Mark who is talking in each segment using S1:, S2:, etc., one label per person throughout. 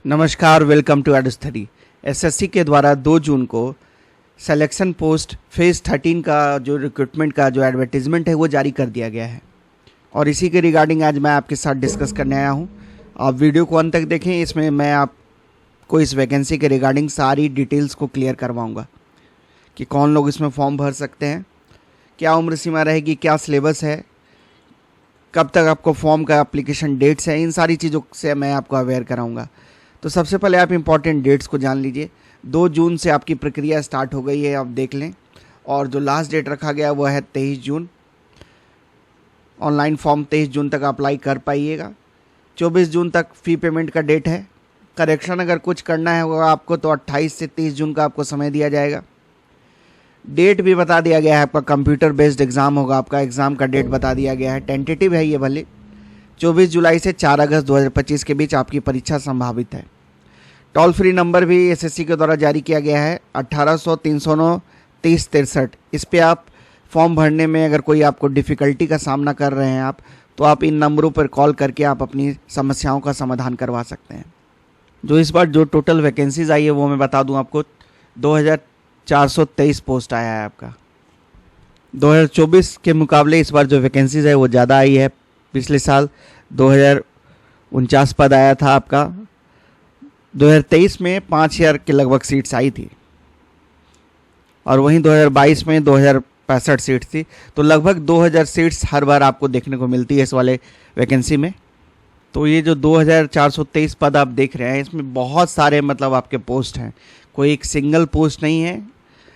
S1: नमस्कार, welcome to एडस्टडी। SSC के द्वारा 2 जून को सिलेक्शन पोस्ट फेज़ 13 का जो रिक्रूटमेंट का जो एडवर्टीज़मेंट है वो जारी कर दिया गया है और इसी के रिगार्डिंग आज मैं आपके साथ डिस्कस करने आया हूँ। आप वीडियो को अंत तक देखें, इसमें मैं आपको इस वैकेंसी के रिगार्डिंग सारी डिटेल्स को क्लियर करवाऊँगा कि कौन लोग इसमें फॉर्म भर सकते हैं, क्या उम्र सीमा रहेगी, क्या सिलेबस है, कब तक आपको फॉर्म का एप्लीकेशन डेट्स है, इन सारी चीज़ों से मैं आपको अवेयर कराऊँगा। तो सबसे पहले आप इम्पॉर्टेंट डेट्स को जान लीजिए। 2 जून से आपकी प्रक्रिया स्टार्ट हो गई है, आप देख लें, और जो लास्ट डेट रखा गया वो है 23 जून। ऑनलाइन फॉर्म 23 जून तक अप्लाई कर पाइएगा। 24 जून तक फ़ी पेमेंट का डेट है। करेक्शन अगर कुछ करना है होगा आपको तो 28 से 30 जून का आपको समय दिया जाएगा। डेट भी बता दिया गया है, आपका कंप्यूटर बेस्ड एग्ज़ाम होगा, आपका एग्ज़ाम का डेट बता दिया गया है, टेंटेटिव है ये भले। 24 जुलाई से 4 अगस्त 2025 के बीच आपकी परीक्षा संभावित है। टोल फ्री नंबर भी एसएससी के द्वारा जारी किया गया है 1800-309-3063। इस पे आप फॉर्म भरने में अगर कोई आपको डिफ़िकल्टी का सामना कर रहे हैं तो आप इन नंबरों पर कॉल करके आप अपनी समस्याओं का समाधान करवा सकते हैं। जो इस बार जो टोटल वैकेंसीज़ आई है वो मैं बता दूं आपको, 2423 पोस्ट आया है आपका। 2024 के मुकाबले इस बार जो वैकेंसीज़ है वो ज़्यादा आई है। पिछले साल 2049 पद आया था आपका। 2023 में 5000 के लगभग सीट्स आई थी और वहीं 2022 में 2065 सीट थी। तो लगभग 2000 सीट्स हर बार आपको देखने को मिलती है इस वाले वैकेंसी में। तो ये जो 2423 पद आप देख रहे हैं, इसमें बहुत सारे मतलब आपके पोस्ट हैं, कोई एक सिंगल पोस्ट नहीं है,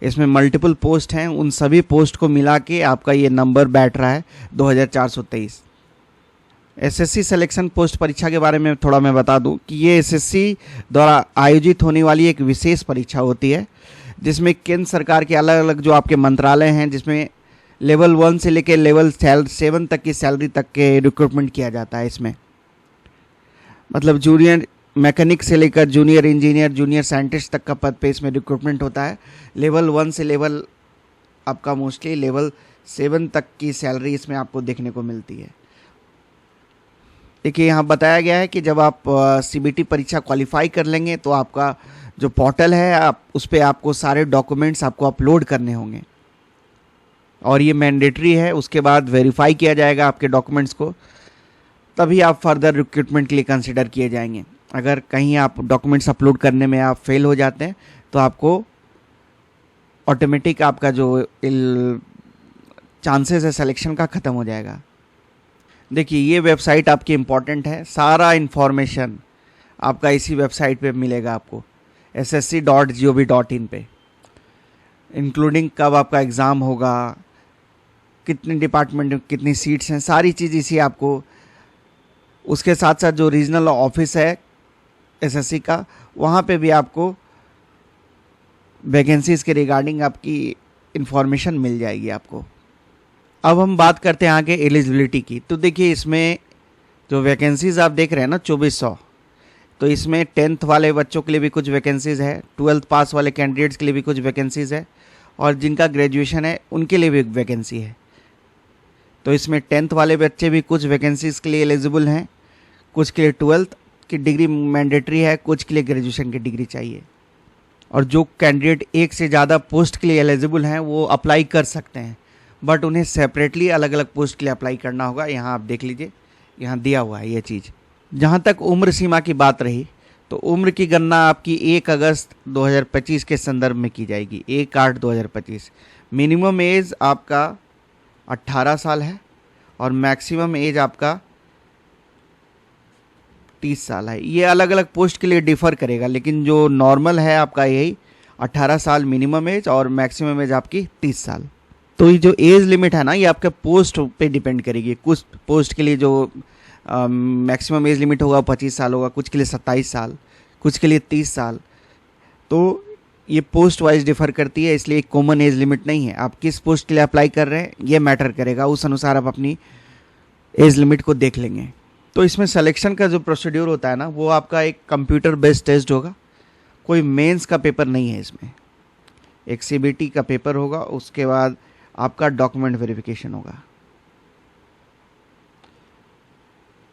S1: इसमें मल्टीपल पोस्ट हैं। उन सभी पोस्ट को मिला के आपका ये नंबर बैठ रहा है 2423। एसएससी सिलेक्शन पोस्ट परीक्षा के बारे में थोड़ा मैं बता दूं कि ये एसएससी द्वारा आयोजित होने वाली एक विशेष परीक्षा होती है जिसमें केंद्र सरकार के अलग अलग जो आपके मंत्रालय हैं, जिसमें लेवल 1 से लेकर लेवल 7 तक की सैलरी तक के रिक्रूटमेंट किया जाता है। इसमें मतलब जूनियर मैकेनिक से लेकर जूनियर इंजीनियर, जूनियर साइंटिस्ट तक का पद पे इसमें रिक्रूटमेंट होता है। लेवल 1 से लेवल आपका मोस्टली लेवल 7 तक की सैलरी इसमें आपको देखने को मिलती है। देखिए, यहाँ बताया गया है कि जब आप सीबीटी परीक्षा क्वालिफाई कर लेंगे तो आपका जो पोर्टल है आप उस पर आपको सारे डॉक्यूमेंट्स आपको अपलोड करने होंगे और ये मैंडेटरी है। उसके बाद वेरीफाई किया जाएगा आपके डॉक्यूमेंट्स को, तभी आप फर्दर रिक्रूटमेंट के लिए कंसिडर किए जाएंगे। अगर कहीं आप डॉक्यूमेंट्स अपलोड करने में आप फेल हो जाते हैं तो आपको ऑटोमेटिक आपका जो चांसेस है सिलेक्शन का ख़त्म हो जाएगा। देखिए, ये वेबसाइट आपकी इम्पॉर्टेंट है, सारा इन्फॉर्मेशन आपका इसी वेबसाइट पे मिलेगा आपको ssc.gov.in पे, इंक्लूडिंग कब आपका एग्ज़ाम होगा, कितने डिपार्टमेंट में कितनी सीट्स हैं, सारी चीज़ इसी आपको। उसके साथ साथ जो रीजनल ऑफिस है एसएससी का, वहाँ पे भी आपको वैकेंसीज़ के रिगार्डिंग आपकी इन्फॉर्मेशन मिल जाएगी आपको। अब हम बात करते हैं आगे एलिजिबिलिटी की। तो देखिए, इसमें जो वैकेंसीज़ आप देख रहे हैं ना 2400, तो इसमें 10th वाले बच्चों के लिए भी कुछ वैकेंसीज़ है, 12th पास वाले कैंडिडेट्स के लिए भी कुछ वैकेंसीज़ है और जिनका ग्रेजुएशन है उनके लिए भी एक वैकेंसी है। तो इसमें 10th वाले बच्चे भी कुछ वैकेंसीज़ के लिए एलिजिबल हैं, कुछ के लिए 12th की डिग्री मैंडेटरी है, कुछ के लिए ग्रेजुएशन की डिग्री चाहिए। और जो कैंडिडेट एक से ज़्यादा पोस्ट के लिए एलिजिबल हैं वो अप्लाई कर सकते हैं, बट उन्हें सेपरेटली अलग अलग पोस्ट के लिए अप्लाई करना होगा। यहाँ आप देख लीजिए, यहाँ दिया हुआ है ये चीज़। जहाँ तक उम्र सीमा की बात रही तो उम्र की गणना आपकी 1 अगस्त 2025 के संदर्भ में की जाएगी, 1/8/2025। मिनिमम एज आपका 18 साल है और मैक्सिमम एज आपका 30 साल है। ये अलग अलग पोस्ट के लिए डिफ़र करेगा, लेकिन जो नॉर्मल है आपका यही 18 साल मिनिमम एज और मैक्सिमम एज आपकी 30 साल। तो ये जो एज लिमिट है ना, ये आपके पोस्ट पे डिपेंड करेगी। कुछ पोस्ट के लिए जो मैक्सिमम एज लिमिट होगा 25 साल होगा, कुछ के लिए 27 साल, कुछ के लिए 30 साल। तो ये पोस्ट वाइज डिफ़र करती है, इसलिए एक कॉमन एज लिमिट नहीं है। आप किस पोस्ट के लिए अप्लाई कर रहे हैं ये मैटर करेगा, उस अनुसार आप अपनी एज लिमिट को देख लेंगे। तो इसमें सिलेक्शन का जो प्रोसीड्यूर होता है ना, वो आपका एक कंप्यूटर बेस्ड टेस्ट होगा, कोई मेंस का पेपर नहीं है इसमें। एक सीबीटी का पेपर होगा, उसके बाद आपका डॉक्यूमेंट वेरिफिकेशन होगा।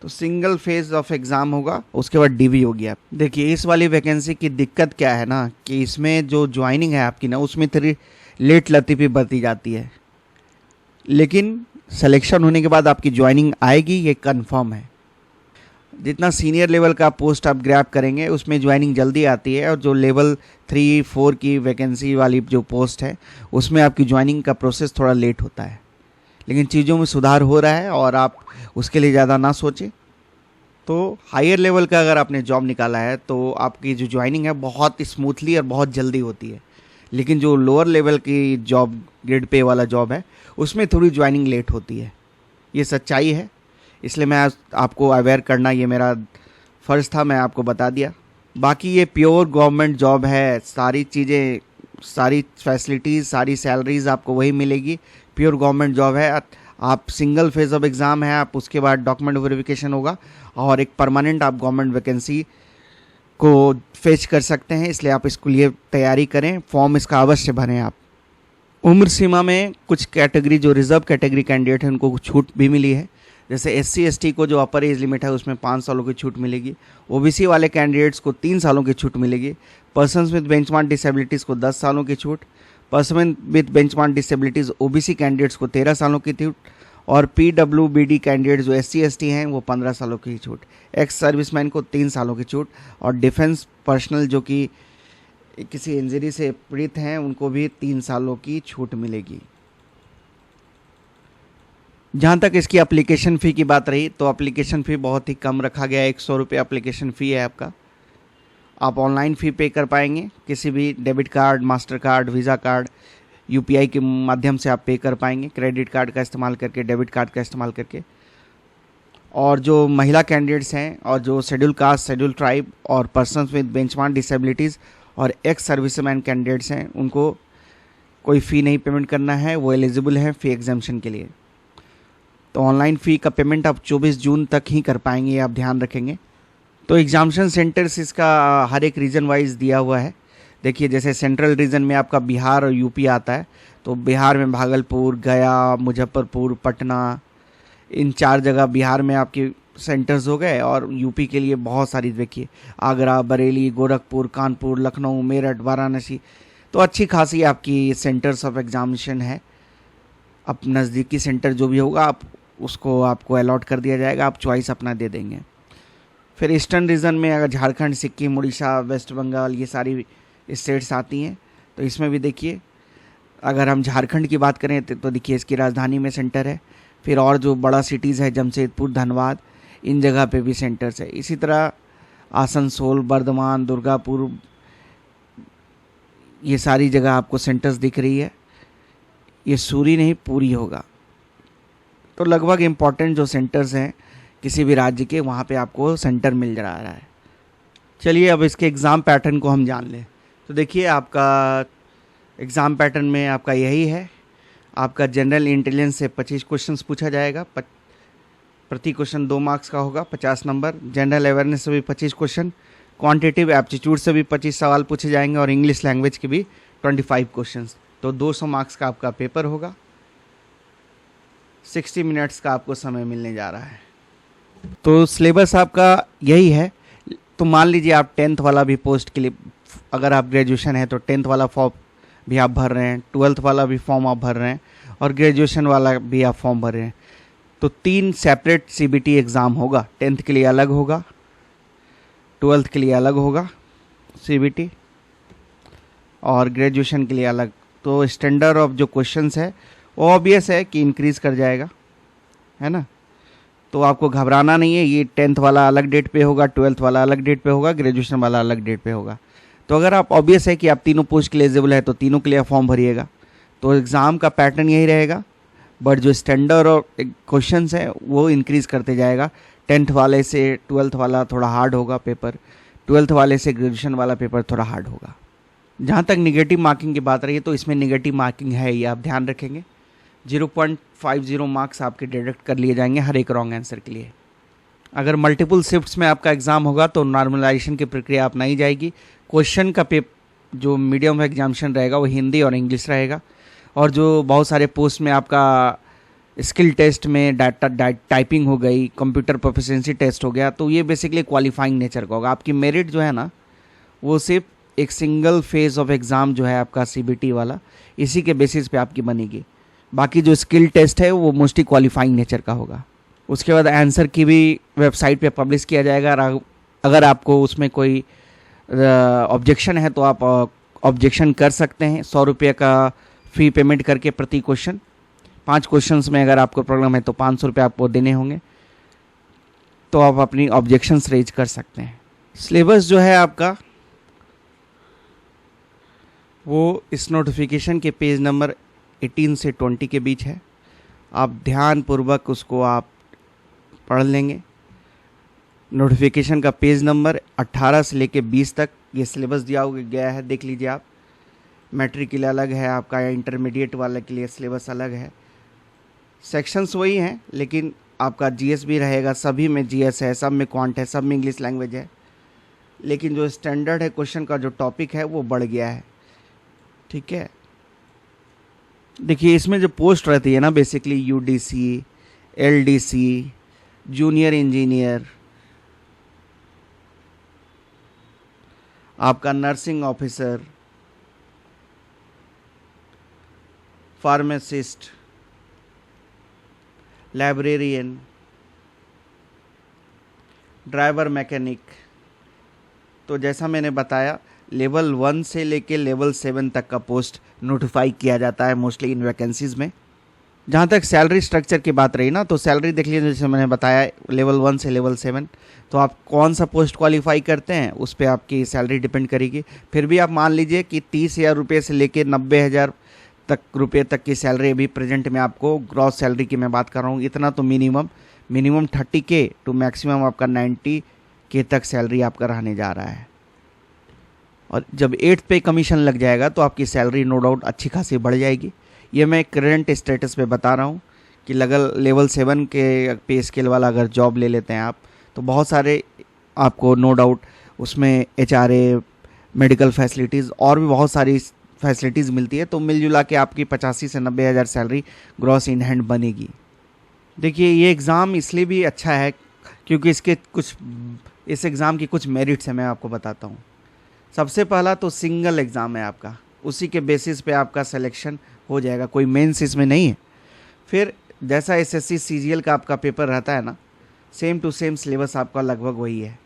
S1: तो सिंगल फेज ऑफ एग्ज़ाम होगा, उसके बाद डीवी होगी। आप देखिए इस वाली वैकेंसी की दिक्कत क्या है ना, कि इसमें जो ज्वाइनिंग है आपकी ना, उसमें थोड़ी लेट लतीफ़ी बरती जाती है, लेकिन सिलेक्शन होने के बाद आपकी ज्वाइनिंग आएगी, ये कंफर्म है। जितना सीनियर लेवल का पोस्ट आप ग्रैब करेंगे उसमें ज्वाइनिंग जल्दी आती है, और जो लेवल 3-4 की वैकेंसी वाली जो पोस्ट है उसमें आपकी ज्वाइनिंग का प्रोसेस थोड़ा लेट होता है। लेकिन चीज़ों में सुधार हो रहा है और आप उसके लिए ज़्यादा ना सोचें। तो हायर लेवल का अगर आपने जॉब निकाला है तो आपकी जो ज्वाइनिंग है बहुत स्मूथली और बहुत जल्दी होती है, लेकिन जो लोअर लेवल की जॉब, ग्रेड पे वाला जॉब है, उसमें थोड़ी ज्वाइनिंग लेट होती है। ये सच्चाई है, इसलिए मैं आपको अवेयर करना ये मेरा फ़र्ज़ था, मैं आपको बता दिया। बाकी ये प्योर गवर्नमेंट जॉब है, सारी चीज़ें, सारी फैसिलिटीज़, सारी सैलरीज़ आपको वही मिलेगी। प्योर गवर्नमेंट जॉब है। आप सिंगल फेज ऑफ एग्ज़ाम है, आप उसके बाद डॉक्यूमेंट वेरिफिकेशन होगा और एक परमानेंट आप गवर्नमेंट वैकेंसी को फेच कर सकते हैं, इसलिए आप इसके लिए तैयारी करें। फॉर्म इसका अवश्य भरें आप। उम्र सीमा में कुछ कैटेगरी, जो रिजर्व कैटेगरी कैंडिडेट हैं, उनको छूट भी मिली है। जैसे SC ST को जो अपर एज लिमिट है उसमें 5 सालों की छूट मिलेगी। OBC वाले कैंडिडेट्स को 3 सालों की छूट मिलेगी। पर्सन्स विद बेंचमार्क डिसेबिलिटीज़ को 10 सालों की छूट। Person with benchmark disabilities OBC candidates को 13 सालों की छूट, और PWBD कैंडिडेट जो SC ST हैं वो 15 सालों की छूट। एक्स सर्विसमैन को 3 सालों की छूट, और डिफेंस पर्सनल जो कि किसी इंजरी से पीड़ित हैं उनको भी 3 सालों की छूट मिलेगी। जहाँ तक इसकी एप्लीकेशन फ़ी की बात रही, तो एप्लीकेशन फ़ी बहुत ही कम रखा गया है। 100 रुपये एप्लीकेशन फ़ी है आपका। आप ऑनलाइन फ़ी पे कर पाएंगे, किसी भी debit card, master card, visa card, UPI के माध्यम से आप पे कर पाएंगे, क्रेडिट कार्ड का इस्तेमाल करके, डेबिट कार्ड का इस्तेमाल करके। और जो महिला कैंडिडेट्स हैं और जो शेड्यूल कास्ट, शेड्यूल ट्राइब और पर्सन्स विद बेंचमार्क डिसेबिलिटीज़ और एक्स सर्विसमैन कैंडिडेट्स हैं, उनको कोई फ़ी नहीं पेमेंट करना है, वो एलिजिबल हैं फ़ी एग्जाम्शन के लिए। तो ऑनलाइन फ़ी का पेमेंट आप 24 जून तक ही कर पाएंगे, ये आप ध्यान रखेंगे। तो एग्जामिनेशन सेंटर्स इसका हर एक रीजन वाइज दिया हुआ है। देखिए जैसे सेंट्रल रीजन में आपका बिहार और यूपी आता है, तो बिहार में भागलपुर, गया, मुजफ्फरपुर, पटना, इन 4 जगह बिहार में आपके सेंटर्स हो गए। और यूपी के लिए बहुत सारी, देखिए आगरा, बरेली, गोरखपुर, कानपुर, लखनऊ, मेरठ, वाराणसी, तो अच्छी खासी आपकी सेंटर्स ऑफ एग्जामिनेशन है। अब नज़दीकी सेंटर जो भी होगा आप उसको आपको अलॉट कर दिया जाएगा, आप चॉइस अपना दे देंगे। फिर ईस्टर्न रीजन में अगर झारखंड, सिक्किम, उड़ीसा, वेस्ट बंगाल, ये सारी स्टेट्स आती हैं, तो इसमें भी देखिए अगर हम झारखंड की बात करें तो देखिए इसकी राजधानी में सेंटर है। फिर और जो बड़ा सिटीज़ है, जमशेदपुर, धनबाद, इन जगह पे भी सेंटर्स है। इसी तरह आसनसोल, बर्धमान, दुर्गापुर, ये सारी जगह आपको सेंटर्स दिख रही है। ये सूरी नहीं, पूरी होगा। तो लगभग इम्पॉर्टेंट जो सेंटर्स हैं किसी भी राज्य के, वहाँ पे आपको सेंटर मिल जा रहा है। चलिए अब इसके एग्ज़ाम पैटर्न को हम जान लें। तो देखिए आपका एग्ज़ाम पैटर्न में आपका यही है। आपका जनरल इंटेलिजेंस से 25 क्वेश्चंस पूछा जाएगा, प्रति क्वेश्चन 2 मार्क्स का होगा, 50 नंबर। जनरल अवेयरनेस से भी 25 क्वेश्चन, क्वांटिटेटिव एप्टीट्यूड से भी 25 सवाल पूछे जाएंगे, और इंग्लिश लैंग्वेज के भी 25 क्वेश्चंस। तो 200 मार्क्स का आपका पेपर होगा। 60 मिनट्स का आपको समय मिलने जा रहा है। तो सिलेबस आपका यही है। तो मान लीजिए आप 10th वाला भी पोस्ट के लिए, अगर आप ग्रेजुएशन है तो 10th वाला फॉर्म भी आप भर रहे हैं, 12th वाला भी फॉर्म आप भर रहे हैं, और ग्रेजुएशन वाला भी आप फॉर्म भर रहे हैं, तो 3 सेपरेट CBT एग्ज़ाम होगा। 10th के लिए अलग होगा, 12th के लिए अलग होगा CBT, और ग्रेजुएशन के लिए अलग। तो स्टैंडर्ड ऑफ जो क्वेश्चंस है वो ऑब्वियस है कि इंक्रीज़ कर जाएगा, है ना। तो आपको घबराना नहीं है। ये 10th वाला अलग डेट पे होगा, 12th वाला अलग डेट पे होगा, ग्रेजुएशन वाला अलग डेट पे होगा। तो अगर आप, ऑब्वियस है कि आप तीनों पोस्ट के लिए एलिजिबल है, तो तीनों के लिए फॉर्म भरिएगा। तो एग्ज़ाम का पैटर्न यही रहेगा, बट जो स्टैंडर्ड और क्वेश्चंस है वो इंक्रीज़ करते जाएगा। 10th वाले से 12th वाला थोड़ा हार्ड होगा पेपर, 12th वाले से ग्रेजुएशन वाला पेपर थोड़ा हार्ड होगा। जहाँ तक निगेटिव मार्किंग की बात रही है, तो इसमें निगेटिव मार्किंग है, ये आप ध्यान रखेंगे। 0.50 मार्क्स आपके डिडक्ट कर लिए जाएंगे हर एक रॉन्ग आंसर के लिए। अगर मल्टीपल शिफ्ट्स में आपका एग्ज़ाम होगा तो नॉर्मलाइजेशन की प्रक्रिया अपनाई जाएगी। क्वेश्चन का जो मीडियम एग्जामिनेशन रहेगा वो हिंदी और इंग्लिश रहेगा, और जो बहुत सारे पोस्ट में आपका स्किल टेस्ट में डाटा टाइपिंग हो गई, कंप्यूटर प्रोफिशिएंसी टेस्ट हो गया, तो ये बेसिकली क्वालिफाइंग नेचर का होगा। आपकी मेरिट जो है ना वो सिर्फ एक सिंगल फेज ऑफ एग्ज़ाम जो है आपका सीबीटी वाला, इसी के बेसिस पे आपकी बनेगी। बाकी जो स्किल टेस्ट है वो मोस्टली क्वालिफाइंग नेचर का होगा। उसके बाद आंसर की भी वेबसाइट पे पब्लिश किया जाएगा। अगर आपको उसमें कोई ऑब्जेक्शन है तो आप ऑब्जेक्शन कर सकते हैं। 100 रुपये का फ़ी पेमेंट करके प्रति क्वेश्चन, 5 क्वेश्चंस में अगर आपको प्रॉब्लम है तो 500 रुपये आपको देने होंगे, तो आप अपनी ऑब्जेक्शंस रेज कर सकते हैं। सिलेबस जो है आपका वो इस नोटिफिकेशन के पेज नंबर 18 से 20 के बीच है। आप ध्यानपूर्वक उसको आप पढ़ लेंगे। नोटिफिकेशन का पेज नंबर 18 से लेके 20 तक ये सिलेबस दिया गया है, देख लीजिए आप। मैट्रिक के लिए अलग है आपका, या इंटरमीडिएट वाले के लिए सिलेबस अलग है। सेक्शंस वही हैं, लेकिन आपका जीएस भी रहेगा, सभी में जीएस है, सब में क्वांट है, सब में इंग्लिश लैंग्वेज है, लेकिन जो स्टैंडर्ड है क्वेश्चन का, जो टॉपिक है वो बढ़ गया है। ठीक है, देखिए इसमें जो पोस्ट रहती है ना, basically UDC, LDC, junior engineer, आपका nursing officer, pharmacist, librarian, driver mechanic, तो जैसा मैंने बताया लेवल 1 से लेके लेवल 7 तक का पोस्ट नोटिफाई किया जाता है मोस्टली इन वैकेंसीज़ में। जहाँ तक सैलरी स्ट्रक्चर की बात रही ना, तो सैलरी देख लीजिए, जैसे मैंने बताया लेवल 1 से लेवल 7, तो आप कौन सा पोस्ट क्वालिफाई करते हैं उस पर आपकी सैलरी डिपेंड करेगी। फिर भी आप मान लीजिए कि 30,000 रुपये से लेके 90,000 रुपये तक की सैलरी अभी प्रेजेंट में आपको, ग्रॉस सैलरी की मैं बात कर रहा हूँ, इतना तो मिनिमम 30K टू मैक्सिमम आपका 90K तक सैलरी आपका रहने जा रहा है। और जब 8th पे कमीशन लग जाएगा तो आपकी सैलरी नो डाउट अच्छी खासी बढ़ जाएगी। ये मैं करंट स्टेटस पे बता रहा हूँ कि लेवल 7 के पे स्केल वाला अगर जॉब ले लेते हैं आप, तो बहुत सारे आपको नो डाउट उसमें HRA, मेडिकल फैसिलिटीज़ और भी बहुत सारी फैसिलिटीज़ मिलती है, तो मिलजुला के आपकी 85 से 90,000 सैलरी ग्रॉस इन हैंड बनेगी। देखिए ये एग्ज़ाम इसलिए भी अच्छा है क्योंकि इस एग्ज़ाम की कुछ मेरिट्स हैं, मैं आपको बताता हूँ। सबसे पहला तो सिंगल एग्ज़ाम है आपका, उसी के बेसिस पे आपका सिलेक्शन हो जाएगा, कोई मेंस इसमें नहीं है। फिर जैसा SSC CGL का आपका पेपर रहता है ना, सेम टू सेम सिलेबस आपका लगभग वही है।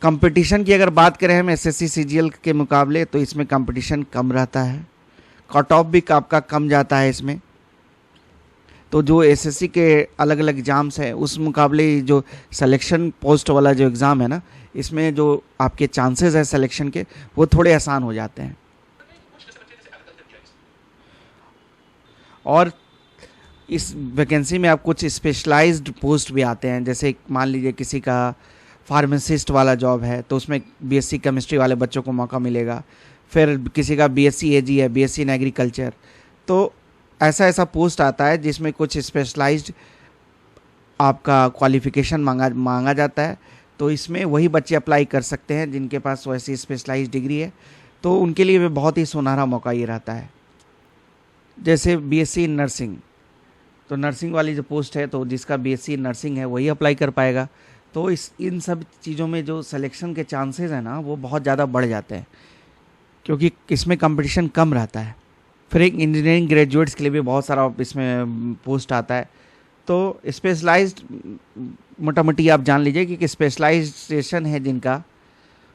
S1: कंपटीशन की अगर बात करें हम SSC CGL के मुकाबले, तो इसमें कंपटीशन कम रहता है, कट ऑफ भी आपका कम जाता है इसमें। तो जो SSC के अलग अलग एग्ज़ाम्स हैं उस मुकाबले जो सिलेक्शन पोस्ट वाला जो एग्ज़ाम है ना, इसमें जो आपके चांसेस हैं सिलेक्शन के वो थोड़े आसान हो जाते हैं। और इस वैकेंसी में आप कुछ स्पेशलाइज्ड पोस्ट भी आते हैं, जैसे मान लीजिए किसी का फार्मासिस्ट वाला जॉब है तो उसमें BSc केमिस्ट्री वाले बच्चों को मौका मिलेगा। फिर किसी का BSc AG है, BSc इन एग्रीकल्चर, तो ऐसा पोस्ट आता है जिसमें कुछ स्पेशलाइज्ड आपका क्वालिफ़िकेशन मांगा जाता है। तो इसमें वही बच्चे अप्लाई कर सकते हैं जिनके पास वैसी स्पेशलाइज्ड डिग्री है, तो उनके लिए भी बहुत ही सुनहरा मौका ये रहता है। जैसे BSc इन नर्सिंग, तो नर्सिंग वाली जो पोस्ट है, तो जिसका BSc इन नर्सिंग है वही अप्लाई कर पाएगा। तो इन सब चीज़ों में जो सिलेक्शन के चांसेस हैं ना वो बहुत ज़्यादा बढ़ जाते हैं, क्योंकि इसमें कंपटीशन कम रहता है। फिर एक इंजीनियरिंग ग्रेजुएट्स के लिए भी बहुत सारा इसमें पोस्ट आता है। तो स्पेशलाइज्ड मोटा मोटी आप जान लीजिए कि स्पेशलाइजेशन है जिनका,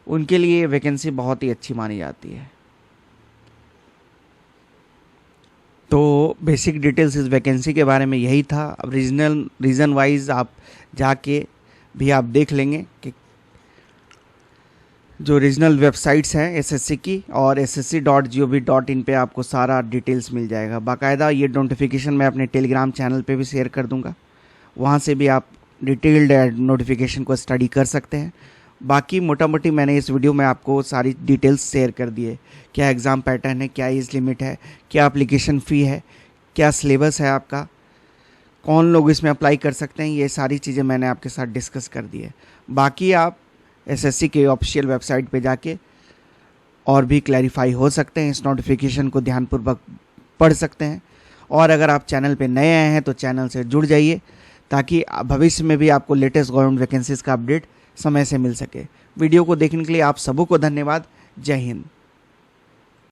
S1: उनके लिए वैकेंसी बहुत ही अच्छी मानी जाती है। तो बेसिक डिटेल्स इस वैकेंसी के बारे में यही था। अब रीजन वाइज आप जाके भी आप देख लेंगे कि जो रीजनल वेबसाइट्स हैं SSC की, और ssc.gov.in पे आपको सारा डिटेल्स मिल जाएगा। बाकायदा ये नोटिफिकेशन मैं अपने टेलीग्राम चैनल पे भी शेयर कर दूंगा, वहाँ से भी आप डिटेल्ड नोटिफिकेशन को स्टडी कर सकते हैं। बाकी मोटा मोटी मैंने इस वीडियो में आपको सारी डिटेल्स शेयर कर दी है, क्या एग्ज़ाम पैटर्न है, क्या एज लिमिट है, क्या एप्लीकेशन फ़ी है, क्या सिलेबस है आपका, कौन लोग इसमें अप्लाई कर सकते हैं, ये सारी चीज़ें मैंने आपके साथ डिस्कस कर दी है। बाकी आप SSC के ऑफिशियल वेबसाइट पे जाके और भी क्लैरिफाई हो सकते हैं, इस नोटिफिकेशन को ध्यानपूर्वक पढ़ सकते हैं। और अगर आप चैनल पे नए आए हैं तो चैनल से जुड़ जाइए ताकि भविष्य में भी आपको लेटेस्ट गवर्नमेंट वैकेंसीज़ का अपडेट समय से मिल सके। वीडियो को देखने के लिए आप सबों को धन्यवाद। जय हिंद।